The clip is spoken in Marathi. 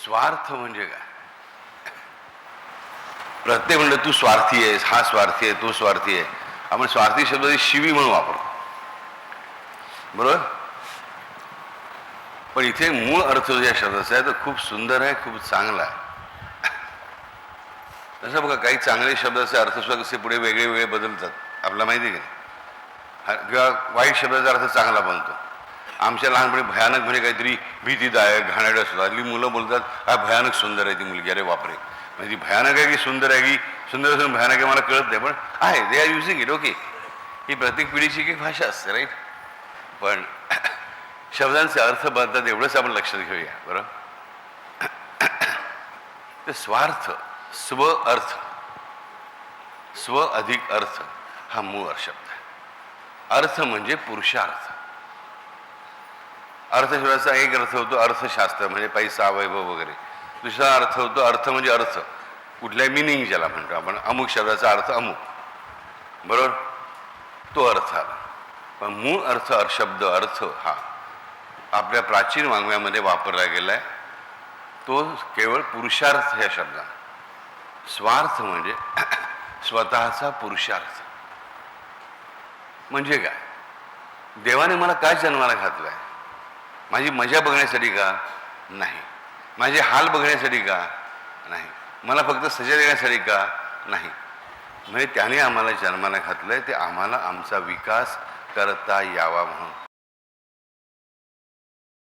स्वार्थ म्हणजे काय? प्रत्येक म्हणलं तू स्वार्थी आहेस, हा स्वार्थी आहे, तो स्वार्थी आहे. आपण स्वार्थी शब्दाची शिवी म्हणून वापरतो, बरोबर? पण इथे मूळ अर्थ जो या शब्दाचा आहे तो खूप सुंदर आहे, खूप चांगला आहे. तसं बघा, काही चांगले शब्दाचे अर्थ सुद्धा कसे पुढे वेगळे वेगळे बदलतात, आपल्याला माहिती आहे का? किंवा वाईट शब्दाचा अर्थ चांगला बनतो. आमच्या लहानपणी भयानक म्हणजे काहीतरी भीतीदायक घाणेरडं असतं. हल्ली मुलं बोलतात हा भयानक सुंदर आहे ती मुलगी, अरे बापरे. म्हणजे ती भयानक आहे की सुंदर आहे, की सुंदर असून भयानक आहे मला कळत नाही, पण आहे, they are using it. Okay, ही प्रत्येक पिढीची एक भाषा असते, राईट? पण शब्दांचे अर्थ बदलतात एवढंच आपण लक्षात घेऊया, बरं? ते स्वार्थ, स्व अर्थ, स्व अधिक अर्थ हा मूळ शब्द आहे. अर्थ म्हणजे पुरुषार्थ. अर्थशब्दाचा एक अर्थ होतो अर्थशास्त्र, म्हणजे पैसा, वैभव वगैरे. दुसरा अर्थ होतो अर्थ म्हणजे अर्थ, कुठल्या मिनिंग ज्याला म्हणतो आपण. अमुक शब्दाचा अर्थ अमुक, बरोबर? तो अर्थ आला. पण मूळ अर्थ, शब्द अर्थ हा आपल्या प्राचीन वाङ्मयामध्ये वापरला गेलाय, तो केवळ पुरुषार्थ या शब्दाने. स्वार्थ म्हणजे स्वतःचा पुरुषार्थ. म्हणजे काय? देवाने मला काय जन्माला घातलंय? माझी मजा बघण्यासाठी का? नाही. माझे हाल बघण्यासाठी का? नाही. मला फक्त सजा देण्यासाठी का? नाही. म्हणजे त्याने आम्हाला जन्माला घातलंय ते आम्हाला आमचा विकास करता यावा म्हणून.